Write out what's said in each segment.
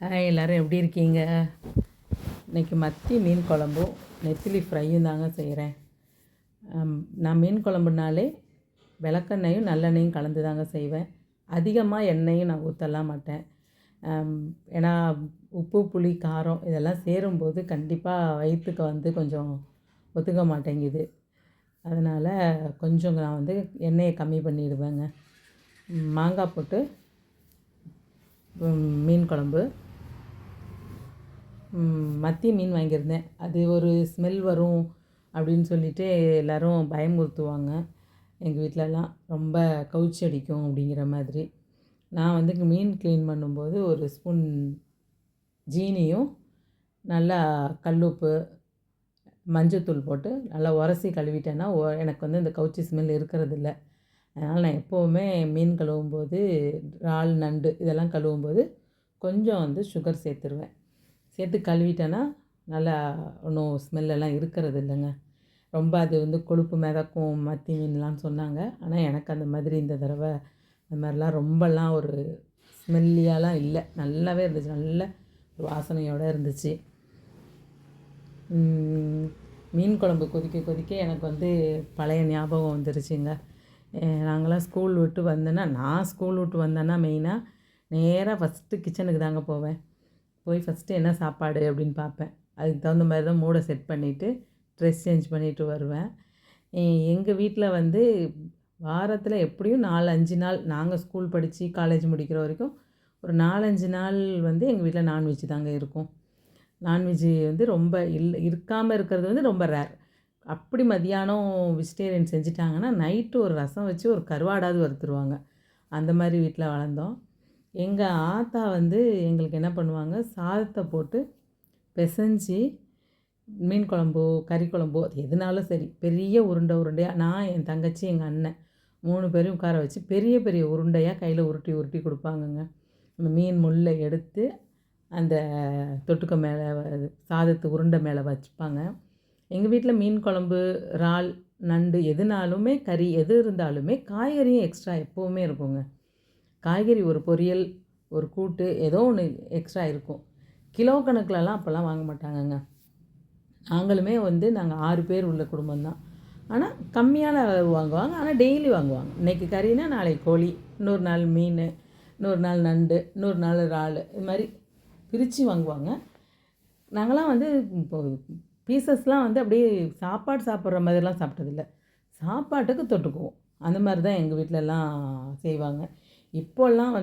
Hi எல்லோரும் எப்படி இருக்கீங்க? இன்றைக்கி மத்தி மீன் குழம்பும் நெத்திலி ஃப்ரையும் தாங்க செய்கிறேன். நான் மீன் குழம்புனாலே விளக்கெண்ணெயும் நல்லெண்ணெயும் கலந்து தாங்க செய்வேன். அதிகமாக எண்ணெயும் நான் ஊற்றலாம் மாட்டேன். ஏன்னா உப்பு புளி காரம் இதெல்லாம் சேரும்போது கண்டிப்பாக வயிற்றுக்கு கொஞ்சம் ஒத்துக்க மாட்டேங்குது. அதனால் கொஞ்சம் நான் எண்ணெயை கம்மி பண்ணிடுவேங்க. மாங்காய் போட்டு மீன் குழம்பு. மத்தி மீன் வாங்கியிருந்தேன். அது ஒரு ஸ்மெல் வரும் அப்படின்னு சொல்லிட்டு எல்லோரும் பயமுறுத்துவாங்க. எங்கள் வீட்டிலலாம் ரொம்ப கவுச்சி அடிக்கும் அப்படிங்கிற மாதிரி. நான் மீன் க்ளீன் பண்ணும்போது ஒரு ஸ்பூன் ஜீனியும் நல்லா கல்லுப்பு மஞ்சத்தூள் போட்டு நல்லா உரசி கழுவிட்டேன்னா எனக்கு இந்த கவுச்சி ஸ்மெல் இருக்கிறதில்ல. அதனால் நான் எப்போவுமே மீன் கழுவும்போது இறால் நண்டு இதெல்லாம் கழுவும்போது கொஞ்சம் சுகர் சேர்த்துருவேன். சேர்த்து கழுவிட்டேன்னா நல்லா ஒன்றும் ஸ்மெல்லெல்லாம் இருக்கிறது இல்லைங்க. ரொம்ப அது கொழுப்பு மிதக்கும் மத்தி மீன்லாம் சொன்னாங்க. ஆனால் எனக்கு அந்த மாதிரி இந்த தடவை அந்த மாதிரிலாம் ரொம்பலாம் ஒரு ஸ்மெல்லியாலாம் இல்லை. நல்லாவே இருந்துச்சு. நல்ல வாசனையோடு இருந்துச்சு. மீன் குழம்பு கொதிக்க கொதிக்க எனக்கு பழைய ஞாபகம் வந்துருச்சுங்க. நாங்களாம் ஸ்கூல் விட்டு வந்தேன்னா நான் ஸ்கூல் விட்டு வந்தேன்னா மெயினாக நேராக ஃபஸ்ட்டு கிச்சனுக்கு தாங்க போவேன். போய் ஃபஸ்ட்டு என்ன சாப்பாடு அப்படின்னு பார்ப்பேன். அதுக்கு தகுந்த மாதிரி தான் மூடை செட் பண்ணிவிட்டு ட்ரெஸ் சேஞ்ச் பண்ணிவிட்டு வருவேன். எங்கள் வீட்டில் வாரத்தில் எப்படியும் 4-5 நாள் நாங்கள் ஸ்கூல் படித்து காலேஜ் முடிக்கிற வரைக்கும் ஒரு 4-5 நாள் எங்கள் வீட்டில் நான்வெஜ் தாங்க இருக்கும். நான்வெஜ்ஜு ரொம்ப இருக்காமல் இருக்கிறது ரொம்ப ரேர். அப்படி மதியானம் வெஜிடேரியன் செஞ்சுட்டாங்கன்னா நைட்டு ஒரு ரசம் வச்சு ஒரு கருவாடாவது வறுத்துருவாங்க. அந்த மாதிரி வீட்டில் வளர்ந்தோம். எங்கள் ஆத்தா எங்களுக்கு என்ன பண்ணுவாங்க, சாதத்தை போட்டு பிசைஞ்சி மீன் குழம்போ கறி குழம்போ அது எதுனாலும் சரி பெரிய உருண்டையாக நான் என் தங்கச்சி எங்கள் அண்ணன் 3 பேரையும் உட்கார வச்சு பெரிய பெரிய உருண்டையாக கையில் உருட்டி உருட்டி கொடுப்பாங்கங்க. அந்த மீன் முள்ளை எடுத்து அந்த தொட்டுக்க மேலே சாதத்து உருண்டை மேலே வச்சுப்பாங்க. எங்கள் வீட்டில் மீன் குழம்பு இறால் நண்டு எதுனாலுமே கறி எது இருந்தாலுமே காய்கறியும் எக்ஸ்ட்ரா எப்போவுமே இருக்குங்க. காய்கறி ஒரு பொரியல் ஒரு கூட்டு ஏதோ ஒன்று எக்ஸ்ட்ரா இருக்கும். கிலோ கணக்கிலலாம் அப்போல்லாம் வாங்க மாட்டாங்கங்க. நாங்களுமே நாங்கள் 6 பேர் உள்ள குடும்பம்தான். ஆனால் கம்மியான அளவு வாங்குவாங்க. ஆனால் டெய்லி வாங்குவாங்க. இன்றைக்கி கறினா நாளைக்கு கோழி, இன்னொரு நாள் மீன், இன்னொரு நாள் நண்டு, இன்னொரு நாள் இறால், இது மாதிரி பிரித்து வாங்குவாங்க. நாங்களாம் இப்போ பீசஸ்லாம் அப்படியே சாப்பாடு சாப்பிட்ற மாதிரிலாம் சாப்பிட்டதில்ல. சாப்பாட்டுக்கு தொட்டுக்குவோம். அந்த மாதிரி தான் எங்கள் வீட்டிலலாம் செய்வாங்க. இப்போல்லாம்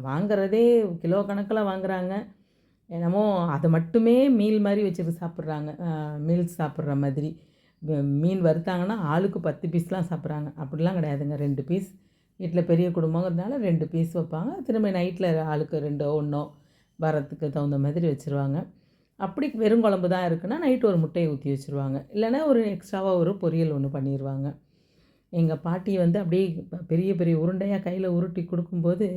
வாங்குறதே கிலோ கணக்கில் வாங்குகிறாங்க. என்னமோ அதை மட்டுமே மீல் மாதிரி வச்சுட்டு சாப்பிட்றாங்க. மீல்ஸ் சாப்பிட்ற மாதிரி. மீன் வறுத்தாங்கன்னா ஆளுக்கு 10 பீஸ்லாம் சாப்பிட்றாங்க. அப்படிலாம் கிடையாதுங்க. 2 பீஸ் வீட்டில் பெரிய குடும்பங்கிறதுனால 2 பீஸ் வைப்பாங்க. திரும்ப நைட்டில் ஆளுக்கு 2 1 வரத்துக்கு தகுந்த மாதிரி வச்சுருவாங்க. அப்படி வெறும் குழம்பு தான் இருக்குன்னா நைட்டு ஒரு முட்டையை ஊற்றி வச்சுருவாங்க. இல்லைன்னா ஒரு எக்ஸ்ட்ராவாக ஒரு பொரியல் ஒன்று பண்ணிடுவாங்க. எங்கள் பாட்டி அப்படியே பெரிய பெரிய உருண்டையாக கையில் உருட்டி கொடுக்கும்போது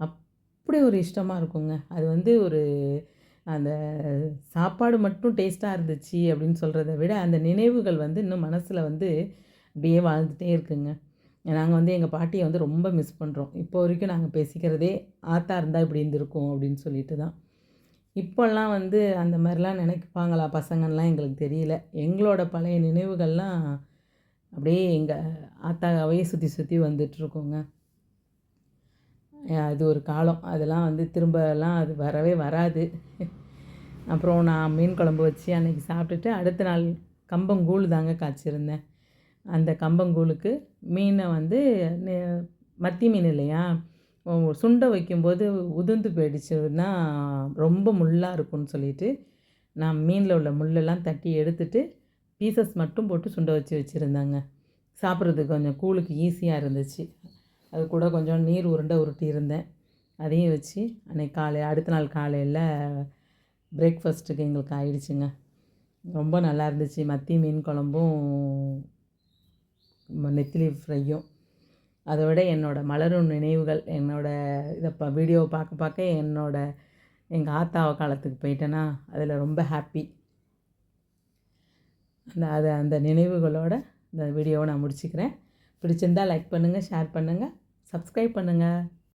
அப்படியே ஒரு இஷ்டமாக இருக்குங்க. அது ஒரு அந்த சாப்பாடு மட்டும் டேஸ்ட்டாக இருந்துச்சு அப்படின்னு சொல்கிறத விட அந்த நினைவுகள் இன்னும் மனசில் அப்படியே வாழ்ந்துகிட்டே இருக்குங்க. நாங்கள் எங்கள் பாட்டியை ரொம்ப மிஸ் பண்ணுறோம். இப்போ வரைக்கும் நாங்கள் பேசிக்கிறதே ஆத்தா இருந்தால் இப்படி இருந்திருக்கும் அப்படின்னு சொல்லிட்டு தான். இப்போல்லாம் அந்த மாதிரிலாம் நினைப்பாங்களா பசங்கள்லாம் எங்களுக்கு தெரியல. எங்களோட பழைய நினைவுகள்லாம் அப்படியே எங்கள் ஆத்தாவே சுற்றி சுற்றி வந்துட்டுருக்கோங்க. அது ஒரு காலம். அதெல்லாம் திரும்பலாம் அது வரவே வராது. அப்புறம் நான் மீன் குழம்பு வச்சு அன்றைக்கி சாப்பிட்டுட்டு அடுத்த நாள் கம்பங்கூழ் தாங்க காய்ச்சிருந்தேன். அந்த கம்பங்கூழுக்கு மீனை மத்தி மீன் இல்லையா, சுண்டை வைக்கும்போது உதிர்ந்து போயிடுச்சுன்னா ரொம்ப முள்ளாக இருக்கும்னு சொல்லிவிட்டு நான் மீனில் உள்ள முள்ளெல்லாம் தட்டி எடுத்துட்டு பீசஸ் மட்டும் போட்டு சுண்டை வச்சுருந்தாங்க. சாப்பிட்றதுக்கு கொஞ்சம் கூழுக்கு ஈஸியாக இருந்துச்சு. அது கூட கொஞ்சம் நீர் உருண்டை உருட்டியிருந்தேன். அதையும் வச்சு அன்றைக்கி அடுத்த நாள் காலையில் பிரேக்ஃபாஸ்ட்டுக்கு எங்களுக்கு ஆயிடுச்சுங்க. ரொம்ப நல்லா இருந்துச்சு. மத்தி மீன் குழம்பும் நெத்திலி ஃப்ரையும். அதை விட என்னோடய மலரும் நினைவுகள் இதை வீடியோவை பார்க்க பார்க்க எங்கள் ஆத்தா காலத்துக்கு போயிட்டேன்னா அதில் ரொம்ப ஹாப்பி. அந்த நினைவுகளோடு இந்த வீடியோவை நான் முடிச்சுக்கிறேன். பிடிச்சிருந்தால் லைக் பண்ணுங்கள், ஷேர் பண்ணுங்கள், சப்ஸ்கிரைப் பண்ணுங்கள்.